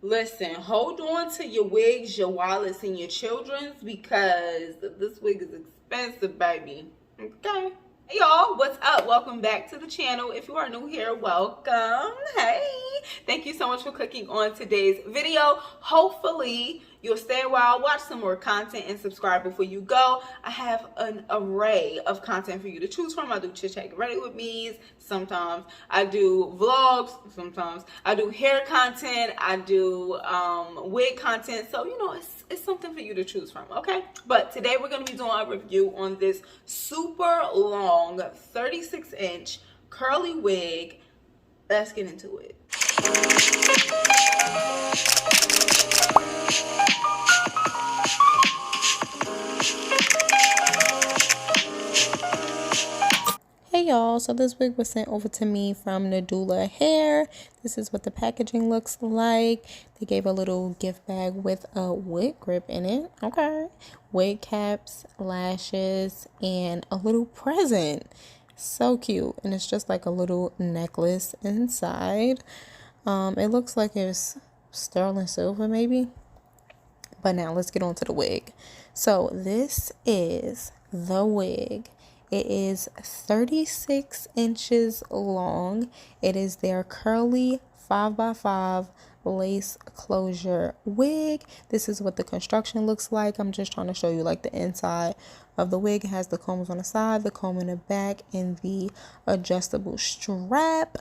Listen, hold on to your wigs, your wallets, and your children's because this wig is expensive, baby. Okay. Hey y'all, what's up? Welcome back to the channel. If you are new here, welcome. Hey, thank you so much for clicking on today's video. Hopefully you'll stay a while, watch some more content, and subscribe before you go. I have an array of content for you to choose from. I do chit chat ready with me's sometimes, I do vlogs sometimes, I do hair content, I do wig content, so you know it's something for you to choose from. Okay, but today we're going to be doing a review on this super long 36-inch curly wig. Let's get into it. Hey y'all, so this wig was sent over to me from Nadula Hair. This is what the packaging looks like. They gave a little gift bag with a wig grip in it. Okay. Wig caps, lashes, and a little present. So cute. And it's just like a little necklace inside. It looks like it's sterling silver maybe. But now let's get on to the wig. So this is the wig. It is 36 inches long. It is their curly 5x5 lace closure wig. This is what the construction looks like. I'm just trying to show you like the inside of the wig. It has the combs on the side, the comb in the back, and the adjustable strap.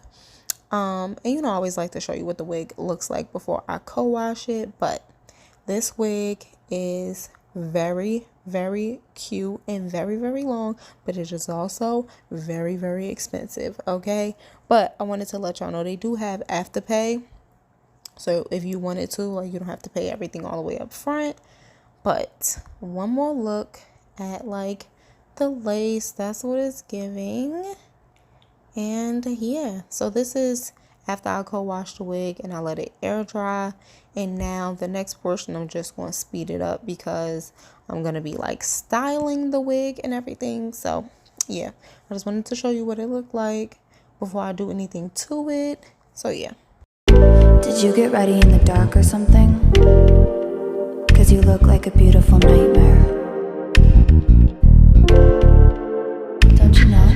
And you know, I always like to show you what the wig looks like before I co-wash it. But this wig is very cute and very long, but it is also very expensive. Okay, but I wanted to let y'all know they do have afterpay, so if you wanted to, like, you don't have to pay everything all the way up front. But one more look at like the lace, that's what it's giving. And yeah, so this is after I co-wash the wig and I let it air dry. And now the next portion, I'm just going to speed it up because I'm going to be like styling the wig and everything. So yeah, I just wanted to show you what it looked like before I do anything to it. So yeah. Did you get ready in the dark or something? 'Cause you look like a beautiful nightmare. Don't you know?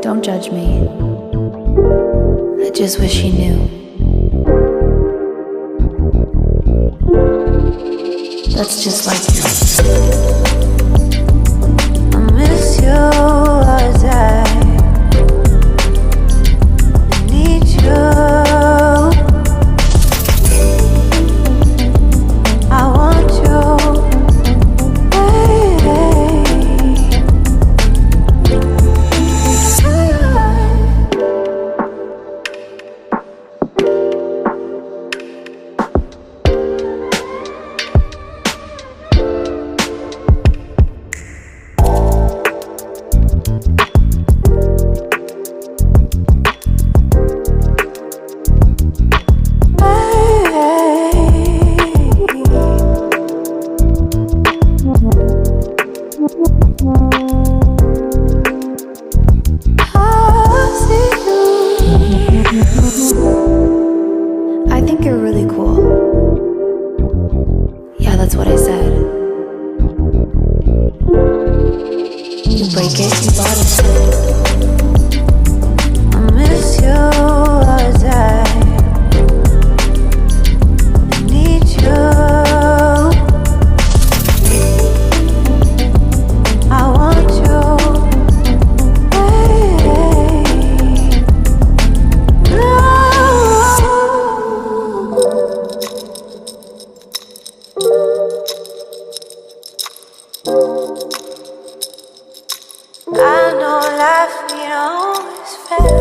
Don't judge me. I just wish you knew. That's just like you. I miss you as I need you. I want you. I think you're really cool. Yeah, that's what I said. You break it, you bought it. I miss you as I need you. I want you. I know life ain't always fair.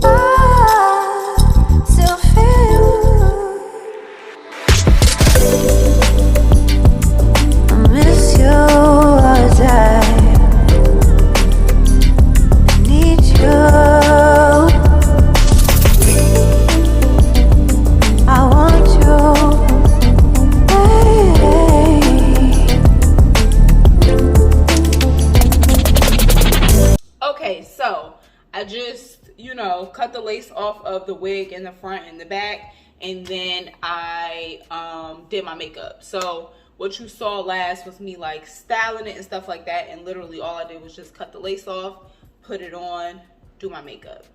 I still feel I lace off of the wig in the front and the back, and then I did my makeup. So what you saw last was me like styling it and stuff like that, and literally all I did was just cut the lace off, put it on, do my makeup.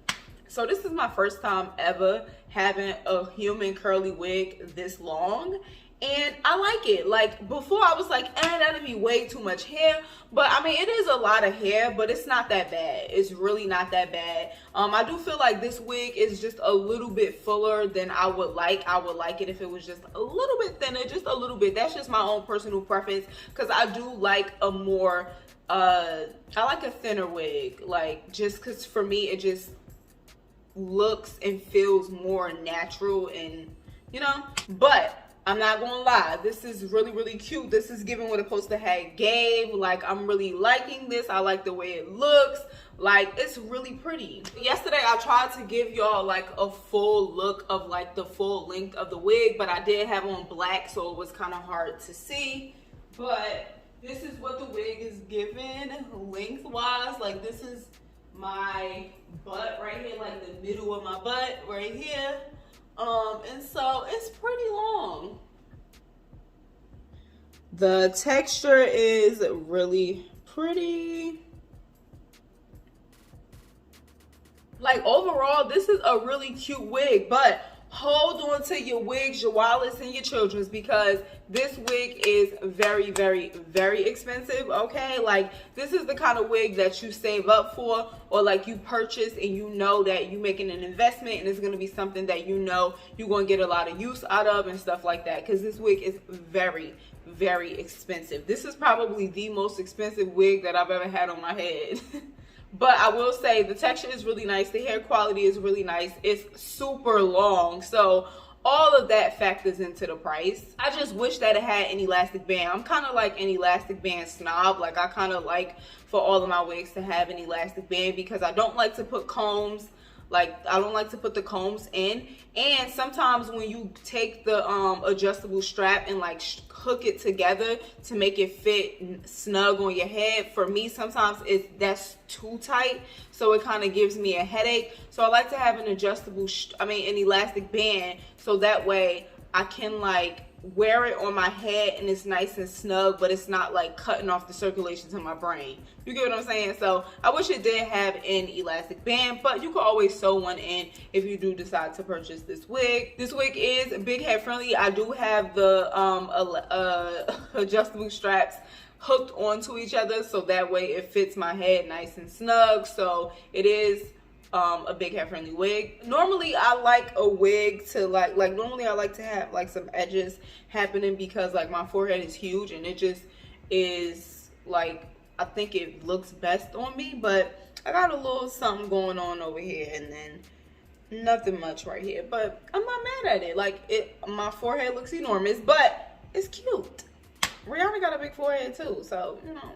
So this is my first time ever having a human curly wig this long, and I like it. Like before I was like, that'd be way too much hair, but I mean it is a lot of hair, but it's not that bad. It's really not that bad. I do feel like this wig is just a little bit fuller than I would like. I would like it if it was just a little bit thinner, just a little bit. That's just my own personal preference, because I do like a more I like a thinner wig, like just because for me it just looks and feels more natural, and you know. But I'm not gonna lie, this is really cute. This is giving what a poster had gave. Like I'm really liking this. I like the way it looks. Like it's really pretty. Yesterday I tried to give y'all like a full look of like the full length of the wig, but I did have on black, so it was kind of hard to see. But this is what the wig is giving lengthwise. Like this is my butt right here, like the middle of my butt right here. And so it's pretty long. The texture is really pretty. Like overall, this is a really cute wig, but hold on to your wigs, your wallets, and your children's, because this wig is very expensive. Okay, like this is the kind of wig that you save up for, or like you purchase and you know that you're making an investment and it's going to be something that you know you're going to get a lot of use out of and stuff like that, because this wig is very expensive. This is probably the most expensive wig that I've ever had on my head. But I will say the texture is really nice. The hair quality is really nice. It's super long. So all of that factors into the price. I just wish that it had an elastic band. I'm kind of like an elastic band snob. Like I kind of like for all of my wigs to have an elastic band, because I don't like to put combs. Like I don't like to put the combs in. And sometimes when you take the adjustable strap and like hook it together to make it fit snug on your head, for me sometimes that's too tight, so it kind of gives me a headache. So I like to have an adjustable an elastic band, so that way I can like wear it on my head and it's nice and snug, but it's not like cutting off the circulation to my brain. You get what I'm saying? So I wish it did have an elastic band, but you can always sew one in if you do decide to purchase this wig. This wig is big head friendly. I do have the adjustable straps hooked onto each other, so that way it fits my head nice and snug. So it is a big head friendly wig. Normally I like a wig to normally I like to have like some edges happening, because like my forehead is huge and it just is like, I think it looks best on me. But I got a little something going on over here, and then nothing much right here, but I'm not mad at it. Like my forehead looks enormous, but it's cute. Rihanna got a big forehead too, so you know.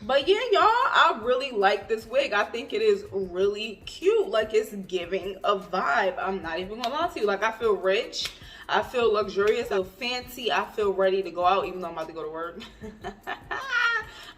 But yeah, y'all, I really like this wig. I think it is really cute. Like it's giving a vibe. I'm not even gonna lie to you. Like I feel rich, I feel luxurious, I feel fancy, I feel ready to go out, even though I'm about to go to work.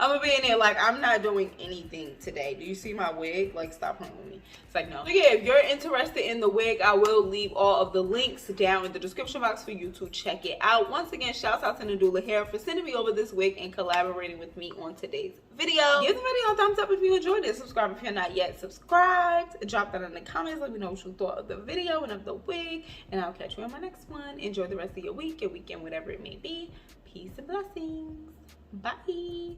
I'm gonna be in there like I'm not doing anything today. Do you see my wig? Like stop playing with me. It's like no. So yeah, if you're interested in the wig, I will leave all of the links down in the description box for you to check it out. Once again, shouts out to Nadula Hair for sending me over this wig and collaborating with me on today's video. Give the video a thumbs up if you enjoyed it. Subscribe if you're not yet subscribed. Drop that in the comments. Let me know what you thought of the video and of the wig, and I'll catch you on my next one. Enjoy the rest of your week, your weekend, whatever it may be. Peace and blessings. Bye.